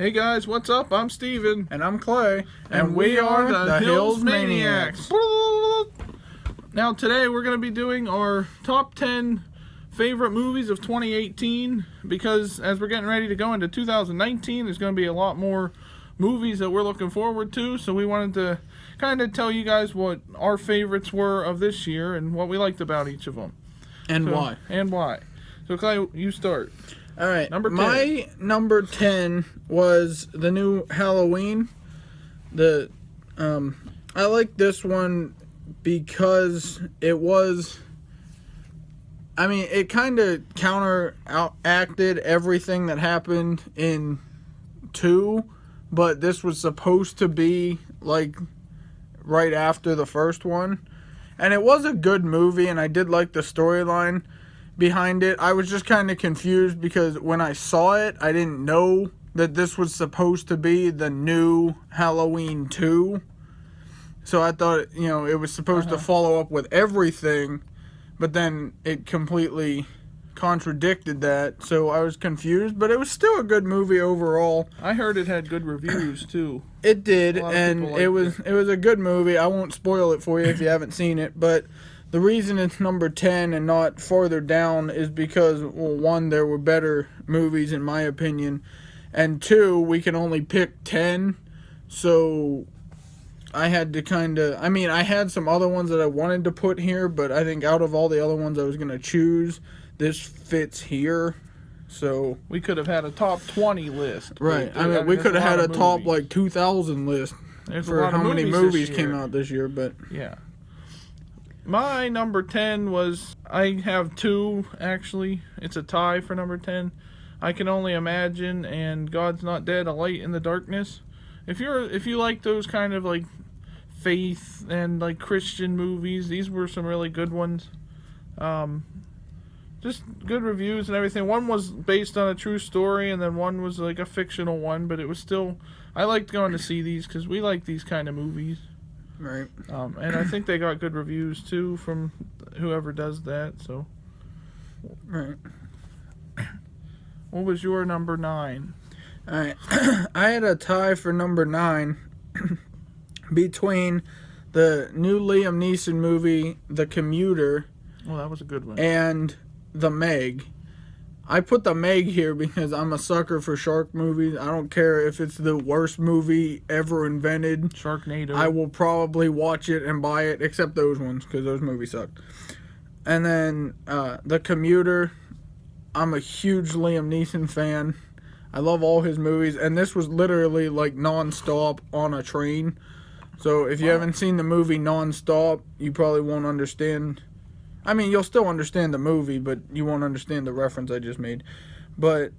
Hey guys, what's up? I'm Steven. And I'm Clay. And we are the Hills Maniacs. Now today we're going to be doing our top 10 favorite movies of 2018, because as we're getting ready to go into 2019, there's going to be a lot more movies that we're looking forward to. So we wanted to kind of tell you guys what our favorites were of this year and what we liked about each of them. And why. And why. So Clay, you start. All right. Number 10. My number 10 was the new Halloween. I like this one because it was, it kind of counteracted everything that happened in 2, but this was supposed to be like right after the first one. And it was a good movie, and I did like the storyline behind it. I was just kind of confused because when I saw it, I didn't know that this was supposed to be the new Halloween 2. So I thought, it was supposed to follow up with everything, but then it completely contradicted that. So I was confused, but it was still a good movie overall. I heard it had good reviews too. It did, and it was a good movie. I won't spoil it for you if you haven't seen it, but the reason it's number 10 and not farther down is because, well, 1, there were better movies in my opinion, and 2, we can only pick 10, so I had to I had some other ones that I wanted to put here, but I think out of all the other ones I was going to choose, this fits here, so... We could have had a top 20 list. Right, we could have had a top, 2,000 list for how many movies came out this year, but... Yeah. My number 10 was, I have 2, actually. It's a tie for number 10. I Can Only Imagine and God's Not Dead, A Light in the Darkness. If you like those kind of faith and Christian movies, these were some really good ones. Just good reviews and everything. One was based on a true story, and then one was a fictional one, but it was still, I liked going to see these because we like these kind of movies. Right. And I think they got good reviews too from whoever does that. So. Right. What was your number 9? All right. I had a tie for number 9 between the new Liam Neeson movie, The Commuter. Oh, that was a good one. And The Meg. I put The Meg here because I'm a sucker for shark movies. I don't care if it's the worst movie ever invented. Sharknado. I will probably watch it and buy it, except those ones, because those movies suck. And then The Commuter. I'm a huge Liam Neeson fan. I love all his movies, and this was literally non-stop on a train. So if you haven't seen the movie non-stop, you probably won't understand. You'll still understand the movie, but you won't understand the reference I just made. But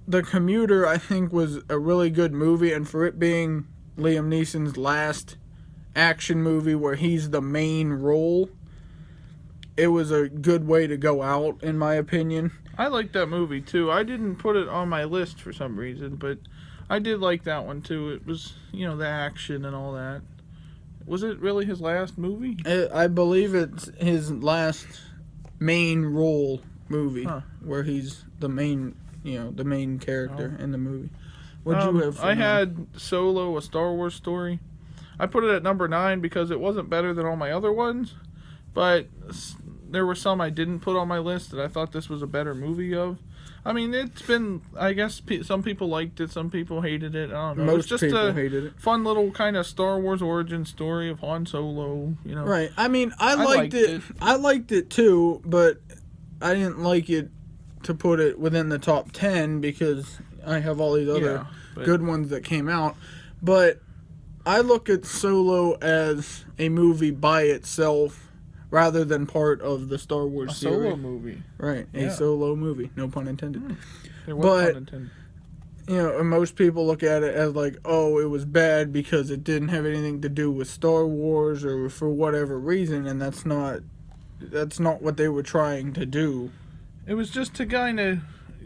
The Commuter, I think, was a really good movie, and for it being Liam Neeson's last action movie where he's the main role, it was a good way to go out, in my opinion. I liked that movie, too. I didn't put it on my list for some reason, but I did like that one, too. It was, the action and all that. Was it really his last movie? I believe it's his last main role movie, where he's the main, the main character in the movie. What'd you have? I had Solo, A Star Wars Story. I put it at number 9 because it wasn't better than all my other ones, but there were some I didn't put on my list that I thought this was a better movie of. It's been, I guess, some people liked it, some people hated it. I don't know. Most people hated it. Fun little kind of Star Wars origin story of Han Solo, Right. I liked it. I liked it too, but I didn't like it to put it within the top 10 because I have all these other good ones that came out. But I look at Solo as a movie by itself, rather than part of the Star Wars series. A solo movie. Right, a solo movie. No pun intended. There was pun intended. Most people look at it as it was bad because it didn't have anything to do with Star Wars or for whatever reason, and that's not what they were trying to do. It was just to kind of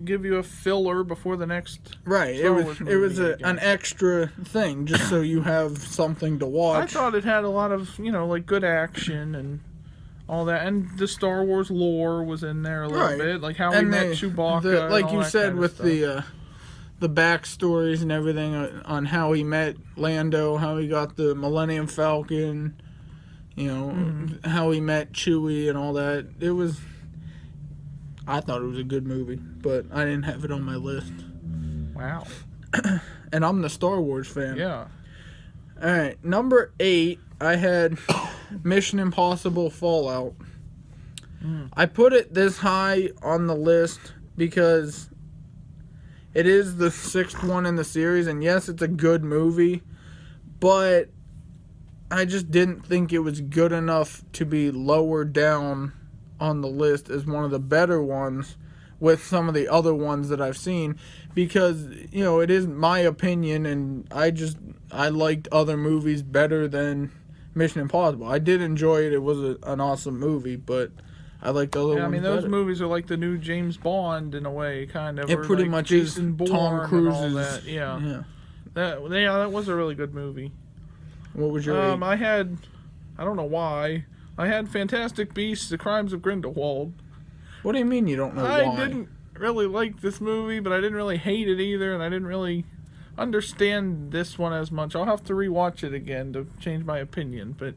give you a filler before the next Right, Star Wars movie, it was an extra thing, just so you have something to watch. I thought it had a lot of, good action and all that, and the Star Wars lore was in there a little bit, like how we met Chewbacca. Like you said, with the backstories and everything on how he met Lando, how he got the Millennium Falcon, how he met Chewie and all that. I thought it was a good movie, but I didn't have it on my list. Wow. And I'm the Star Wars fan. Yeah. All right, number 8, I had Mission Impossible Fallout. I put it this high on the list because it is the 6th one in the series, and yes, it's a good movie, but I just didn't think it was good enough to be lower down on the list as one of the better ones with some of the other ones that I've seen, because, it is my opinion, and I liked other movies better than Mission Impossible. I did enjoy it. It was an awesome movie, but I liked other ones. I mean, those better. Movies are like the new James Bond in a way, kind of. It pretty much is Jason Bourne Tom Cruise's. and all that. Yeah. That was a really good movie. What was your? I don't know why, I had Fantastic Beasts: The Crimes of Grindelwald. What do you mean you don't know why? I didn't really like this movie, but I didn't really hate it either, and I didn't really understand this one as much. I'll have to rewatch it again to change my opinion, but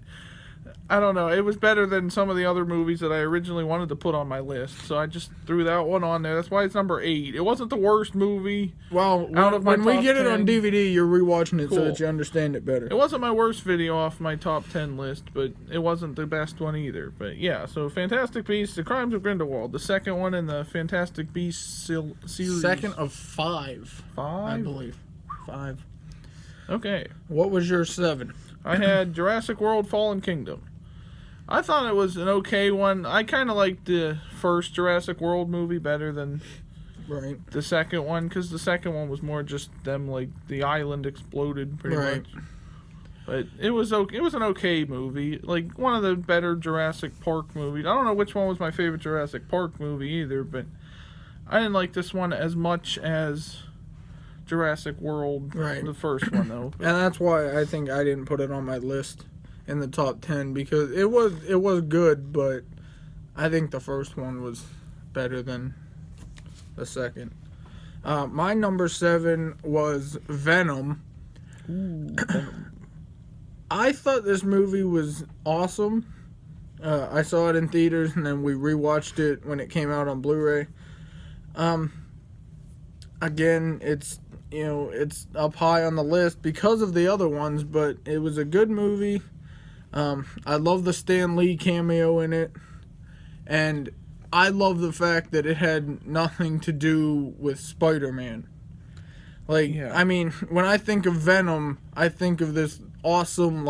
I don't know. It was better than some of the other movies that I originally wanted to put on my list, so I just threw that one on there. That's why it's number 8. It wasn't the worst movie. Well, when we get it on DVD, you're rewatching it so that you understand it better. It wasn't my worst video off my top 10 list, but it wasn't the best one either. But yeah, so Fantastic Beasts: The Crimes of Grindelwald, the second one in the Fantastic Beasts series. Second of 5. 5? I believe. 5. Okay. What was your 7? I had Jurassic World: Fallen Kingdom. I thought it was an okay one. I kind of liked the first Jurassic World movie better than the second one, because the second one was more just them, like, the island exploded pretty much. But it was okay. It was an okay movie, like one of the better Jurassic Park movies. I don't know which one was my favorite Jurassic Park movie either, but I didn't like this one as much as Jurassic World, the first one though. And that's why I think I didn't put it on my list in the top 10, because it was good, but I think the first one was better than the second. My number 7 was Venom. Ooh, Venom. I thought this movie was awesome. I saw it in theaters, and then we rewatched it when it came out on Blu-ray. Again, it's up high on the list because of the other ones, but it was a good movie. I love the Stan Lee cameo in it, and I love the fact that it had nothing to do with Spider-Man. I mean, when I think of Venom, I think of this awesome,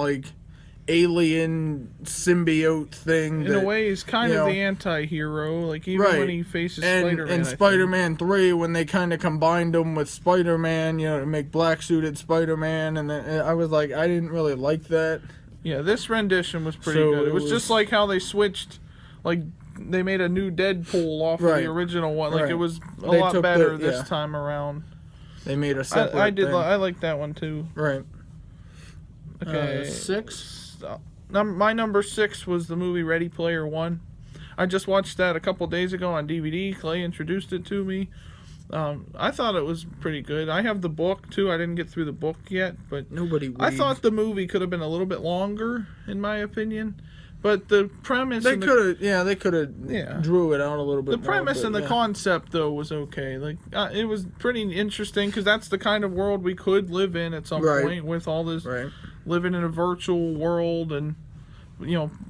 alien symbiote thing. In a way, he's kind of the anti-hero, even when he faces Spider-Man. And Spider-Man 3, when they kind of combined him with Spider-Man, to make black-suited Spider-Man, and then I was like, I didn't really like that. Yeah, this rendition was pretty good. It was just like how they switched, they made a new Deadpool off of the original one. It was a lot better this time around. They made a separate thing. I liked that one too. Right. Okay. 6? My number 6 was the movie Ready Player One. I just watched that a couple days ago on DVD. Clay introduced it to me. I thought it was pretty good. I have the book too. I didn't get through the book yet, but nobody reads. I thought the movie could have been a little bit longer, in my opinion. But the premise they could have drew it out a little bit. The premise and the concept though was okay. It was pretty interesting, because that's the kind of world we could live in at some point, with all this living in a virtual world and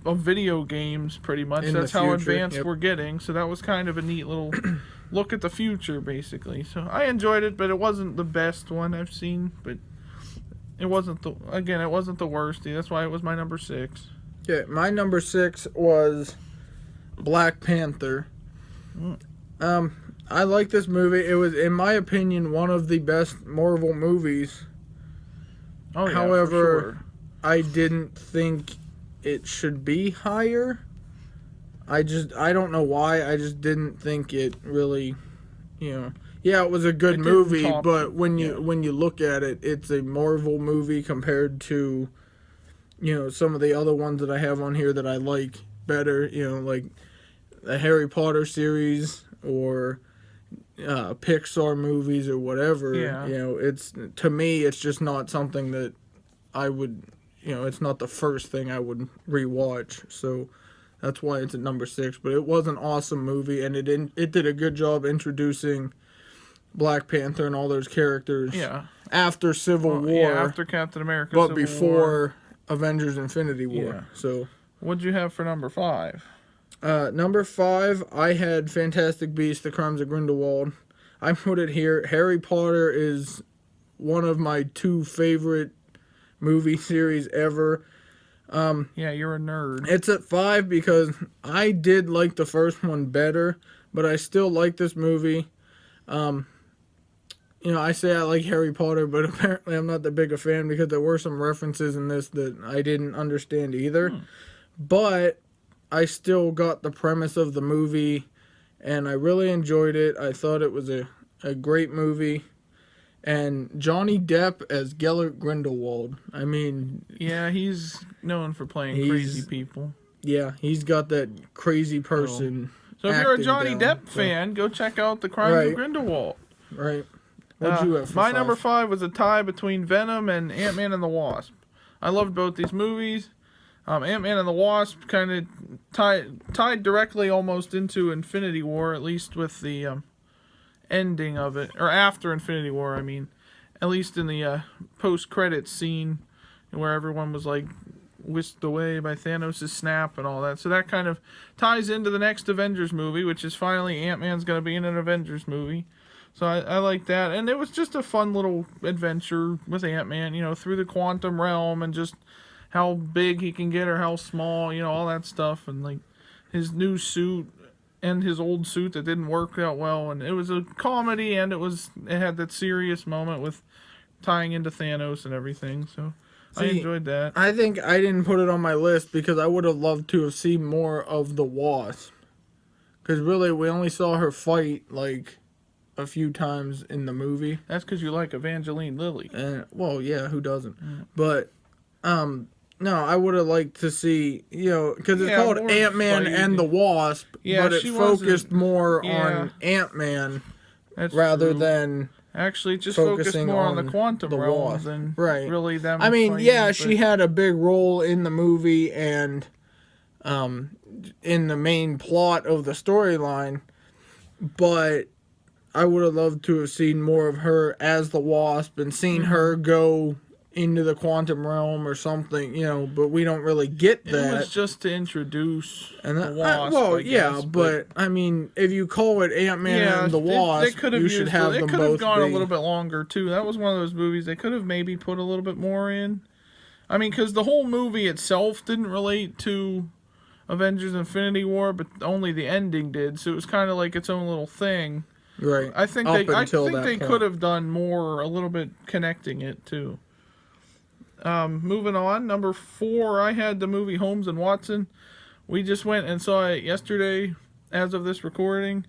of video games pretty much. That's how advanced we're getting. So that was kind of a neat little look at the future, basically. So I enjoyed it, but it wasn't the best one I've seen. But it wasn't the worst. That's why it was my number 6. Yeah, my number 6 was Black Panther. I like this movie. It was, in my opinion, one of the best Marvel movies. Oh, yeah, however, for sure. I didn't think it should be higher. I don't know why. I just didn't think it really, Yeah, it was a good movie, but when you look at it, it's a Marvel movie compared to some of the other ones that I have on here that I like better, like the Harry Potter series or Pixar movies or whatever. Yeah. You know, it's, to me, it's just not something that I would, you know, it's not the first thing I would rewatch. So that's why it's at number 6. But it was an awesome movie, and it did a good job introducing Black Panther and all those characters. Yeah. After Civil War. Yeah, after Captain America. But Civil before War. Avengers Infinity War. Yeah. So What'd you have for number 5? Number 5, I had Fantastic Beasts: The Crimes of Grindelwald. I put it here. Harry Potter is one of my 2 favorite movie series ever. Yeah, you're a nerd. It's at 5 because I did like the first one better, but I still like this movie. You know, I say I like Harry Potter, but apparently I'm not that big a fan because there were some references in this that I didn't understand either. But I still got the premise of the movie, and I really enjoyed it. I thought it was a great movie. And Johnny Depp as Gellert Grindelwald. I mean... Yeah, he's known for playing crazy people. Yeah, he's got that crazy person. So if you're a Johnny down, Depp fan, go check out The Crimes of Grindelwald. Right. What'd you have for my 5? number 5 was a tie between Venom and Ant-Man and the Wasp. I loved both these movies. Ant-Man and the Wasp kind of tied directly almost into Infinity War, at least with the ending of it. Or after Infinity War, I mean. At least in the post-credits scene where everyone was like whisked away by Thanos' snap and all that. So that kind of ties into the next Avengers movie, which is finally Ant-Man's going to be in an Avengers movie. So I like that. And it was just a fun little adventure with Ant-Man, you know, through the quantum realm and just how big he can get or how small, you know, all that stuff. And, like, his new suit and his old suit that didn't work out well. And it was a comedy, and it had that serious moment with tying into Thanos and everything. So I enjoyed that. I think I didn't put it on my list because I would have loved to have seen more of the Wasp. Because really, we only saw her fight, like, a few times in the movie. That's because you like Evangeline Lilly. Well, yeah, who doesn't? But, no, I would have liked to see, you know, because it's called Ant-Man and the Wasp, but it focused more on Ant-Man rather than actually just focusing more on the quantum realm than really them. I mean, she had a big role in the movie and in the main plot of the storyline, but I would have loved to have seen more of her as the Wasp and seen her go into the quantum realm or something, you know, but we don't really get that. It was just to introduce the Wasp. Wasp, but I mean, if you call it Ant-Man and the Wasp, you should have them both. It could have gone a little bit longer, too. That was one of those movies they could have maybe put a little bit more in. I mean, because the whole movie itself didn't relate to Avengers Infinity War, but only the ending did, so it was kind of like its own little thing. Right. I think they could have done more, a little bit connecting it, too. Moving on, number 4, I had the movie Holmes and Watson. We just went and saw it yesterday, as of this recording.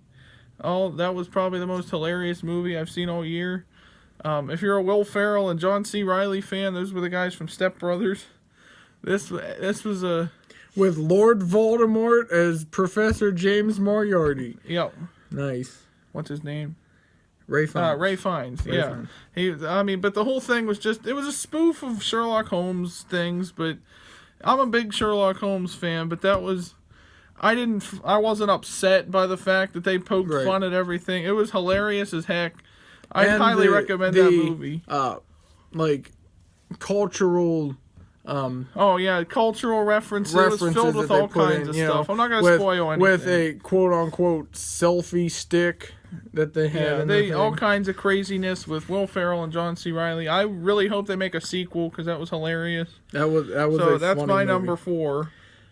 Oh, that was probably the most hilarious movie I've seen all year. If you're a Will Ferrell and John C. Reilly fan, those were the guys from Step Brothers. This was a... With Lord Voldemort as Professor James Moriarty. Yep. Nice. What's his name? Ray Fiennes. Ray Fiennes, Fiennes. But the whole thing was it was a spoof of Sherlock Holmes things, but I'm a big Sherlock Holmes fan, but that was, I wasn't upset by the fact that they poked fun at everything. It was hilarious as heck. I highly recommend that movie. Like, cultural... cultural references. It was filled with all kinds of stuff. I'm not going to spoil anything. With a quote-unquote selfie stick that they had. All kinds of craziness with Will Ferrell and John C. Reilly. I really hope they make a sequel because that was hilarious. That was so that's my movie. Number 4.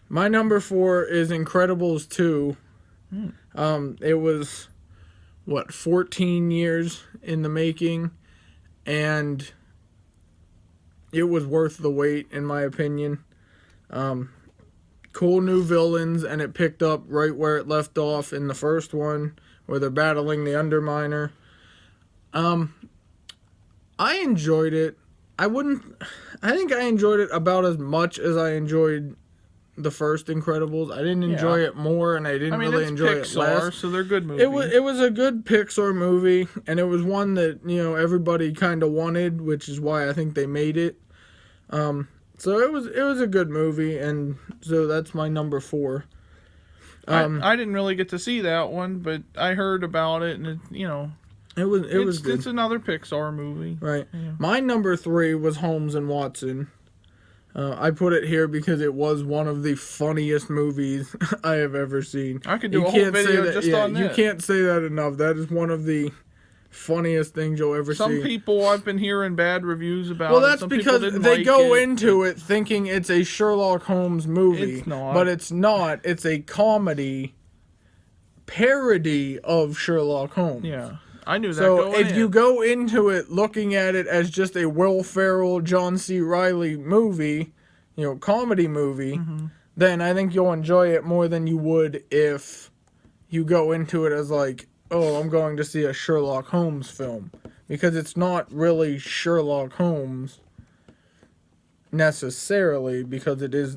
My number 4 is Incredibles 2. It was 14 years in the making, and it was worth the wait, in my opinion. Cool new villains, and it picked up right where it left off in the first one, where they're battling the Underminer. I enjoyed it. I think I enjoyed it about as much as I enjoyed the first Incredibles. I didn't enjoy it more, and I didn't really enjoy it's it less. Pixar, so they're good movies. It was a good Pixar movie, and it was one that everybody kind of wanted, which is why I think they made it. So it was a good movie, and so that's my number 4. I didn't really get to see that one, but I heard about it, and it was good. It's another Pixar movie, right? Yeah. My number 3 was Holmes and Watson. I put it here because it was one of the funniest movies I have ever seen. I could do a whole video just on that. You can't say that enough. That is one of the funniest things you'll ever see. Some people I've been hearing bad reviews about. Well, that's because they go into it thinking it's a Sherlock Holmes movie. It's not. But it's not. It's a comedy parody of Sherlock Holmes. Yeah. I knew that. So if you go into it looking at it as just a Will Ferrell, John C. Reilly movie, comedy movie, then I think you'll enjoy it more than you would if you go into it as like, oh, I'm going to see a Sherlock Holmes film. Because it's not really Sherlock Holmes necessarily, because it does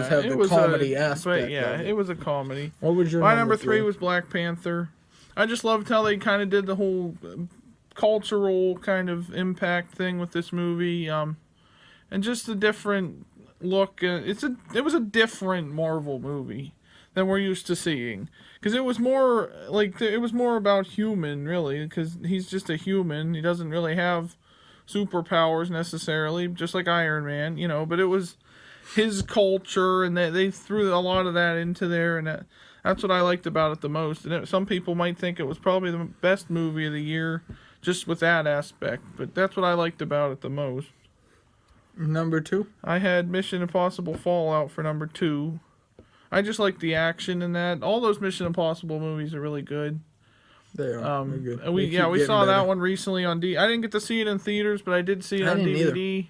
have the comedy aspect. But yeah, it was a comedy. What was your My number 3 was Black Panther. I just loved how they kind of did the whole cultural kind of impact thing with this movie, and just a different look. It was a different Marvel movie than we're used to seeing, because it was more about human, really, because he's just a human. He doesn't really have superpowers necessarily, just like Iron Man, But it was his culture, and they threw a lot of that into there, and that's what I liked about it the most. And some people might think it was probably the best movie of the year, just with that aspect. But that's what I liked about it the most. Number 2? I had Mission Impossible Fallout for number 2. I just like the action in that. All those Mission Impossible movies are really good. They are. They're good. We saw that one recently on DVD. I didn't get to see it in theaters, but I did see it on DVD. Either.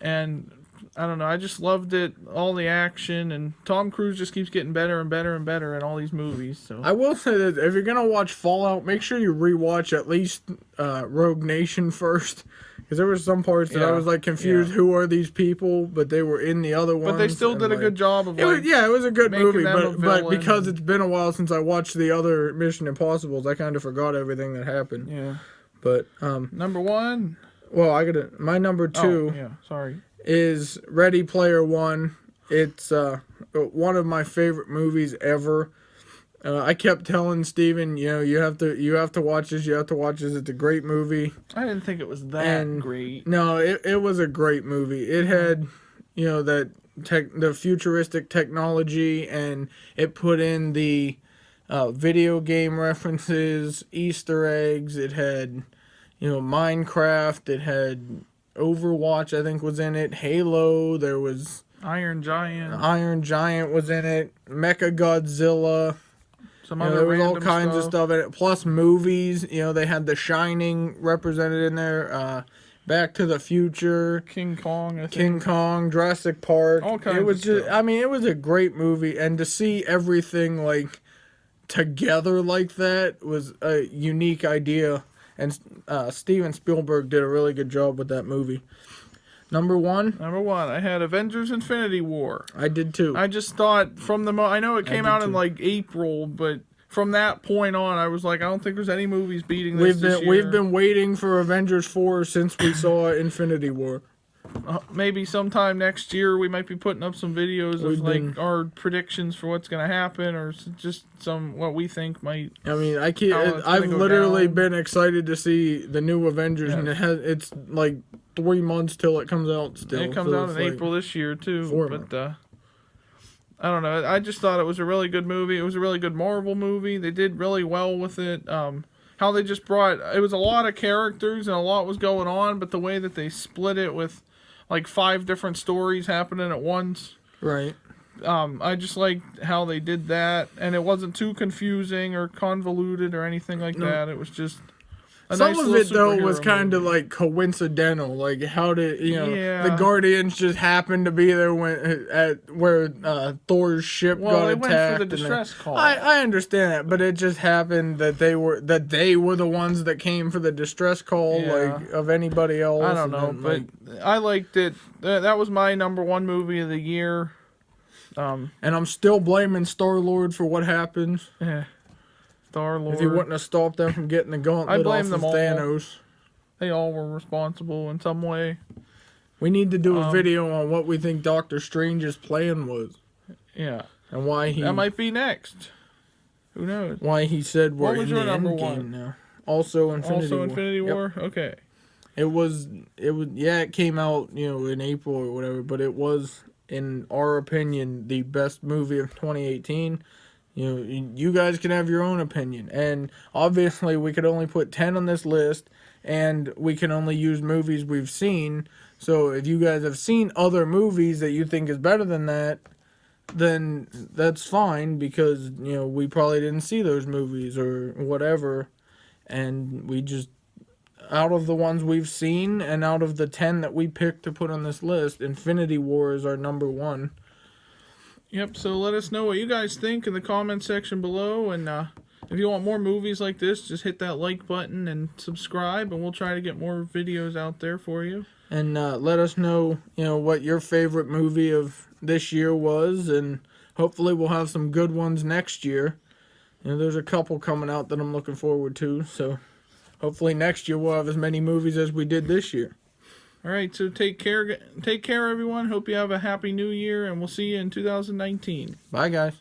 And I don't know, I just loved it, all the action, and Tom Cruise just keeps getting better and better and better in all these movies. So I will say that if you're gonna watch Fallout, make sure you rewatch at least Rogue Nation first, because there were some parts that I was like confused. Who are these people? But they were in the other ones. But they still did a good job of it was a good movie, but because and it's been a while since I watched the other Mission Impossibles, I kind of forgot everything that happened. Yeah. But number 1. Well, my number 2. Oh, yeah. Sorry. Is Ready Player One. It's one of my favorite movies ever. I kept telling Steven, you have to watch this. You have to watch this. It's a great movie. I didn't think it was that great. No, it was a great movie. It had, the futuristic technology, and it put in the video game references, Easter eggs. It had, Minecraft. It had Overwatch, I think, was in it. Halo. There was Iron Giant. Iron Giant was in it. Mecha Godzilla. Some other there was all random kinds of stuff in it. Plus movies. They had The Shining represented in there. Back to the Future. King Kong. Jurassic Park. All kinds it was of stuff. It was a great movie, and to see everything like together like that was a unique idea. And Steven Spielberg did a really good job with that movie. Number 1? Number 1, I had Avengers Infinity War. I did too. I just thought I know it came out in like April, but from that point on, I was like, I don't think there's any movies beating this year. We've been waiting for Avengers 4 since we saw Infinity War. Maybe sometime next year we might be putting up some videos of our predictions for what's going to happen, or just what we think might. I mean, I've literally been excited to see the new Avengers, and it's like 3 months till it comes out. Still, it comes out in April this year too. But I don't know. I just thought it was a really good movie. It was a really good Marvel movie. They did really well with it. How they just it was a lot of characters and a lot was going on, but the way that they split it with like 5 different stories happening at once. Right. I just liked how they did that, and it wasn't too confusing or convoluted or anything like that. It was just some of it though was kind of like coincidental. Like how did the Guardians just happened to be there where Thor's ship got attacked. They went for the distress call. I understand that, but it just happened that they were the ones that came for the distress call, like of anybody else. I don't know, but I liked it. That was my number 1 movie of the year. And I'm still blaming Star-Lord for what happens. Yeah. Star-Lord. If he wouldn't have stopped them from getting the gauntlet blame off them of all. Thanos. They all were responsible in some way. We need to do a video on what we think Doctor Strange's plan was. Yeah. And why he... That might be next. Who knows? Why he said we're in the number end one? game now. Also Infinity War. Infinity War? Yep. Okay. It came out, in April or whatever, but it was, in our opinion, the best movie of 2018. You guys can have your own opinion. And obviously we could only put 10 on this list, and we can only use movies we've seen. So if you guys have seen other movies that you think is better than that, then that's fine, because, we probably didn't see those movies or whatever. And we just, out of the ones we've seen and out of the 10 that we picked to put on this list, Infinity War is our number one. Yep, so let us know what you guys think in the comment section below, and if you want more movies like this, just hit that like button and subscribe, and we'll try to get more videos out there for you. And let us know, what your favorite movie of this year was, and hopefully we'll have some good ones next year. There's a couple coming out that I'm looking forward to, so hopefully next year we'll have as many movies as we did this year. All right, so take care, everyone. Hope you have a happy new year, and we'll see you in 2019. Bye, guys.